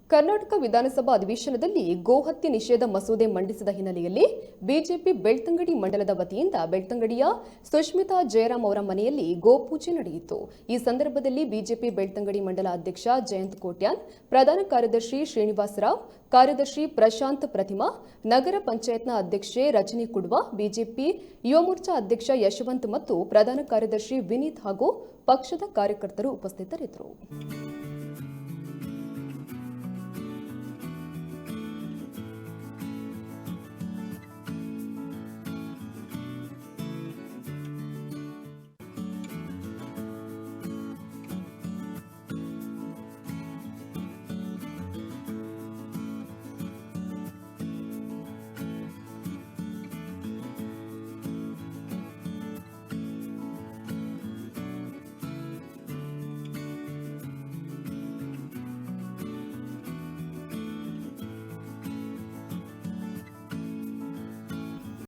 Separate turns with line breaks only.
ಕರ್ನಾಟಕ ವಿಧಾನಸಭಾ ಅಧಿವೇಶನದಲ್ಲಿ ಗೋಹತ್ಯೆ ನಿಷೇಧ ಮಸೂದೆ ಮಂಡಿಸಿದ ಹಿನ್ನೆಲೆಯಲ್ಲಿ ಬಿಜೆಪಿ ಬೆಳ್ತಂಗಡಿ ಮಂಡಲದ ವತಿಯಿಂದ ಬೆಳ್ತಂಗಡಿಯ ಸುಷ್ಮಿತಾ ಜಯರಾಮ್ ಅವರ ಮನೆಯಲ್ಲಿ ಗೋಪೂಜೆ ನಡೆಯಿತು. ಈ ಸಂದರ್ಭದಲ್ಲಿ ಬಿಜೆಪಿ ಬೆಳ್ತಂಗಡಿ ಮಂಡಲ ಅಧ್ಯಕ್ಷ ಜಯಂತ್ ಕೋಟ್ಯಾನ್, ಪ್ರಧಾನ ಕಾರ್ಯದರ್ಶಿ ಶ್ರೀನಿವಾಸರಾವ್, ಕಾರ್ಯದರ್ಶಿ ಪ್ರಶಾಂತ್ ಪ್ರತಿಮಾ, ನಗರ ಪಂಚಾಯತ್ನ ಅಧ್ಯಕ್ಷೆ ರಜನಿ ಕುಡ್ವಾ, ಬಿಜೆಪಿ ಯುವ ಮೋರ್ಚಾ ಅಧ್ಯಕ್ಷ ಯಶವಂತ್ ಮತ್ತು ಪ್ರಧಾನ ಕಾರ್ಯದರ್ಶಿ ವಿನೀತ್ ಹಾಗೂ ಪಕ್ಷದ ಕಾರ್ಯಕರ್ತರು ಉಪಸ್ಥಿತರಿದ್ದರು.